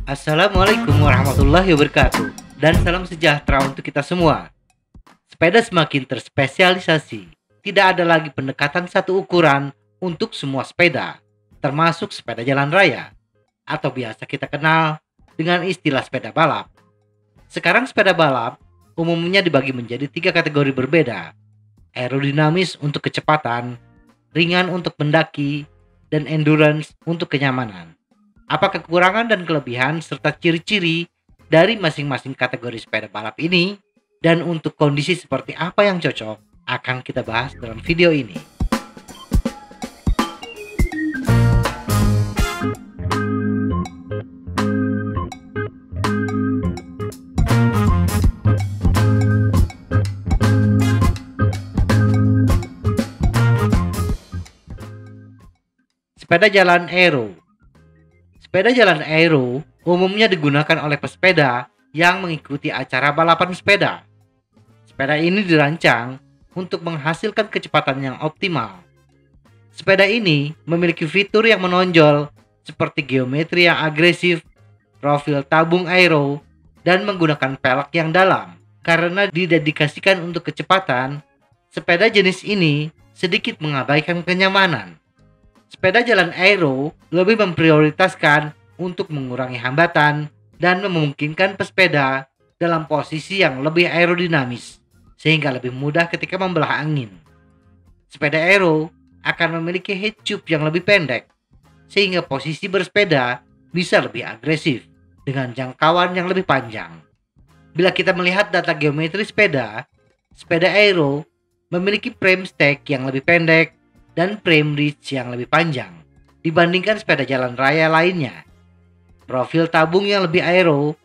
Assalamualaikum warahmatullahi wabarakatuh, dan salam sejahtera untuk kita semua. Sepeda semakin terspesialisasi. Tidak ada lagi pendekatan satu ukuran untuk semua sepeda, termasuk sepeda jalan raya, atau biasa kita kenal dengan istilah sepeda balap. Sekarang sepeda balap umumnya dibagi menjadi 3 kategori berbeda: aerodinamis untuk kecepatan, ringan untuk mendaki, dan endurance untuk kenyamanan. Apa kekurangan dan kelebihan serta ciri-ciri dari masing-masing kategori sepeda balap ini, dan untuk kondisi seperti apa yang cocok, akan kita bahas dalam video ini. Sepeda jalan aero. Sepeda jalan aero umumnya digunakan oleh pesepeda yang mengikuti acara balapan sepeda. Sepeda ini dirancang untuk menghasilkan kecepatan yang optimal. Sepeda ini memiliki fitur yang menonjol seperti geometri yang agresif, profil tabung aero, dan menggunakan pelek yang dalam. Karena didedikasikan untuk kecepatan, sepeda jenis ini sedikit mengabaikan kenyamanan. Sepeda jalan aero lebih memprioritaskan untuk mengurangi hambatan dan memungkinkan pesepeda dalam posisi yang lebih aerodinamis, sehingga lebih mudah ketika membelah angin. Sepeda aero akan memiliki head tube yang lebih pendek, sehingga posisi bersepeda bisa lebih agresif dengan jangkauan yang lebih panjang. Bila kita melihat data geometri sepeda, sepeda aero memiliki frame stack yang lebih pendek dan frame reach yang lebih panjang dibandingkan sepeda jalan raya lainnya. Profil tabung yang lebih aero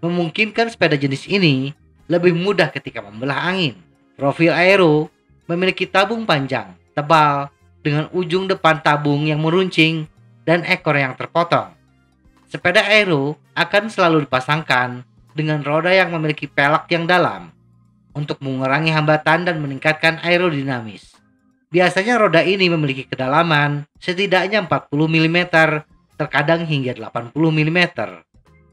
memungkinkan sepeda jenis ini lebih mudah ketika membelah angin. Profil aero memiliki tabung panjang, tebal, dengan ujung depan tabung yang meruncing dan ekor yang terpotong. Sepeda aero akan selalu dipasangkan dengan roda yang memiliki pelek yang dalam untuk mengurangi hambatan dan meningkatkan aerodinamis. Biasanya roda ini memiliki kedalaman setidaknya 40 mm, terkadang hingga 80 mm.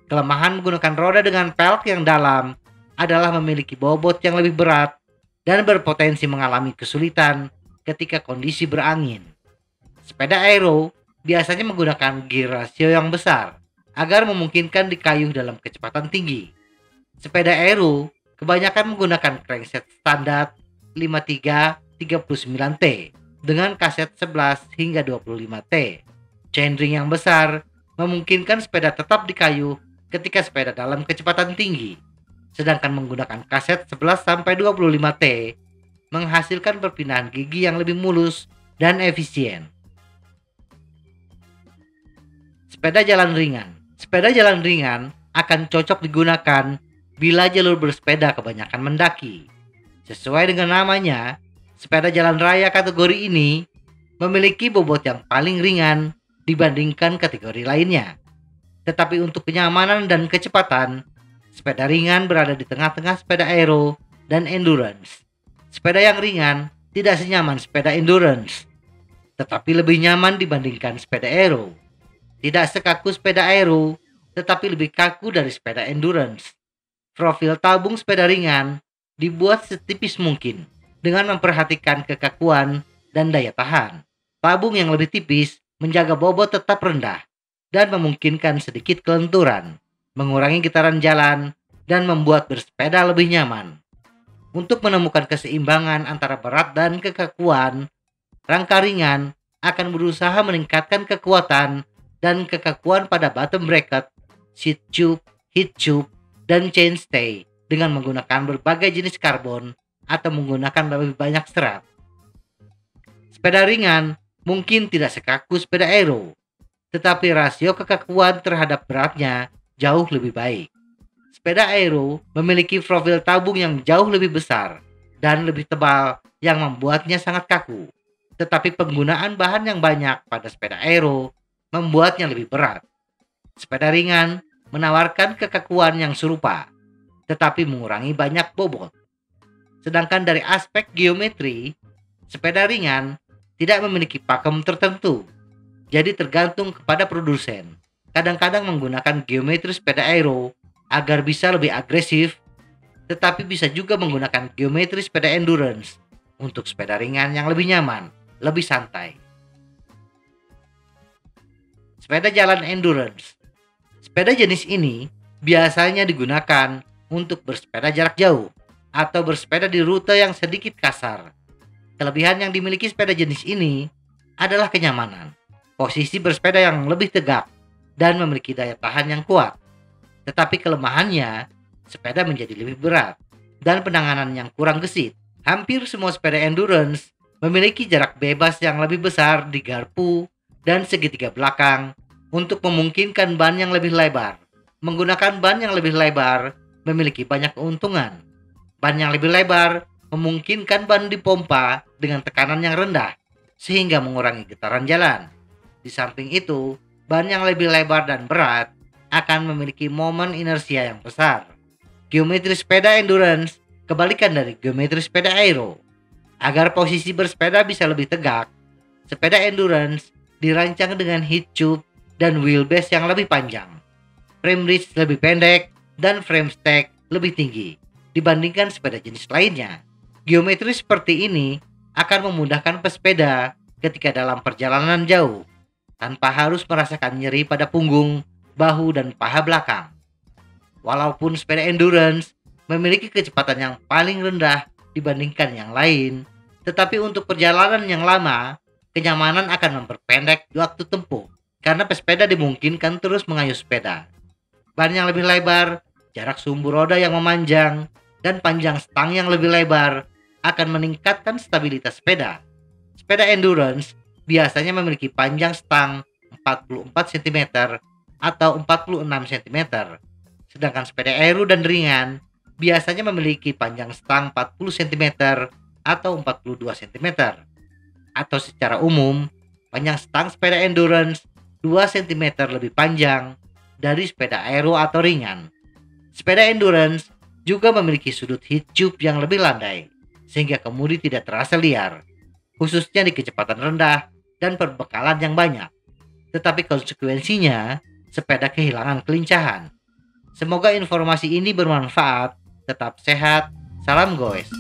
Kelemahan menggunakan roda dengan pelek yang dalam adalah memiliki bobot yang lebih berat dan berpotensi mengalami kesulitan ketika kondisi berangin. Sepeda aero biasanya menggunakan gear rasio yang besar agar memungkinkan dikayuh dalam kecepatan tinggi. Sepeda aero kebanyakan menggunakan crankset standar 53-39T dengan kaset 11 hingga 25T. Chainring yang besar memungkinkan sepeda tetap dikayuh ketika sepeda dalam kecepatan tinggi, sedangkan menggunakan kaset 11-25T menghasilkan perpindahan gigi yang lebih mulus dan efisien. Sepeda jalan ringan. Sepeda jalan ringan akan cocok digunakan bila jalur bersepeda kebanyakan mendaki. Sesuai dengan namanya, sepeda jalan raya kategori ini memiliki bobot yang paling ringan dibandingkan kategori lainnya. Tetapi untuk kenyamanan dan kecepatan, sepeda ringan berada di tengah-tengah sepeda aero dan endurance. Sepeda yang ringan tidak senyaman sepeda endurance, tetapi lebih nyaman dibandingkan sepeda aero. Tidak sekaku sepeda aero, tetapi lebih kaku dari sepeda endurance. Profil tabung sepeda ringan dibuat setipis mungkin dengan memperhatikan kekakuan dan daya tahan. Tabung yang lebih tipis menjaga bobot tetap rendah dan memungkinkan sedikit kelenturan, mengurangi getaran jalan, dan membuat bersepeda lebih nyaman. Untuk menemukan keseimbangan antara berat dan kekakuan, rangka ringan akan berusaha meningkatkan kekuatan dan kekakuan pada bottom bracket, seat tube, heat tube, dan chainstay dengan menggunakan berbagai jenis karbon atau menggunakan lebih banyak serat. Sepeda ringan mungkin tidak sekaku sepeda aero, tetapi rasio kekakuan terhadap beratnya jauh lebih baik. Sepeda aero memiliki profil tabung yang jauh lebih besar dan lebih tebal yang membuatnya sangat kaku. Tetapi penggunaan bahan yang banyak pada sepeda aero membuatnya lebih berat. Sepeda ringan menawarkan kekakuan yang serupa, tetapi mengurangi banyak bobot. Sedangkan dari aspek geometri, sepeda ringan tidak memiliki pakem tertentu, jadi tergantung kepada produsen. Kadang-kadang menggunakan geometri sepeda aero agar bisa lebih agresif, tetapi bisa juga menggunakan geometri sepeda endurance untuk sepeda ringan yang lebih nyaman, lebih santai. Sepeda jalan endurance. Sepeda jenis ini biasanya digunakan untuk bersepeda jarak jauh atau bersepeda di rute yang sedikit kasar. Kelebihan yang dimiliki sepeda jenis ini adalah kenyamanan, posisi bersepeda yang lebih tegak, dan memiliki daya tahan yang kuat. Tetapi kelemahannya, sepeda menjadi lebih berat dan penanganan yang kurang gesit. Hampir semua sepeda endurance memiliki jarak bebas yang lebih besar di garpu dan segitiga belakang untuk memungkinkan ban yang lebih lebar. Menggunakan ban yang lebih lebar memiliki banyak keuntungan. Ban yang lebih lebar memungkinkan ban dipompa dengan tekanan yang rendah sehingga mengurangi getaran jalan. Di samping itu, ban yang lebih lebar dan berat akan memiliki momen inersia yang besar. Geometri sepeda endurance kebalikan dari geometri sepeda aero. Agar posisi bersepeda bisa lebih tegak, sepeda endurance dirancang dengan heat tube dan wheelbase yang lebih panjang, frame reach lebih pendek, dan frame stack lebih tinggi dibandingkan sepeda jenis lainnya. Geometri seperti ini akan memudahkan pesepeda ketika dalam perjalanan jauh, tanpa harus merasakan nyeri pada punggung, bahu, dan paha belakang. Walaupun sepeda endurance memiliki kecepatan yang paling rendah dibandingkan yang lain, tetapi untuk perjalanan yang lama, kenyamanan akan memperpendek waktu tempuh karena pesepeda dimungkinkan terus mengayuh sepeda. Ban yang lebih lebar, jarak sumbu roda yang memanjang, dan panjang stang yang lebih lebar akan meningkatkan stabilitas sepeda. Sepeda endurance biasanya memiliki panjang stang 44 cm atau 46 cm, sedangkan sepeda aero dan ringan biasanya memiliki panjang stang 40 cm atau 42 cm. Atau secara umum, panjang stang sepeda endurance 2 cm lebih panjang dari sepeda aero atau ringan. Sepeda endurance juga memiliki sudut heat tube yang lebih landai, sehingga kemudi tidak terasa liar, khususnya di kecepatan rendah dan perbekalan yang banyak. Tetapi konsekuensinya, sepeda kehilangan kelincahan. Semoga informasi ini bermanfaat. Tetap sehat. Salam goes.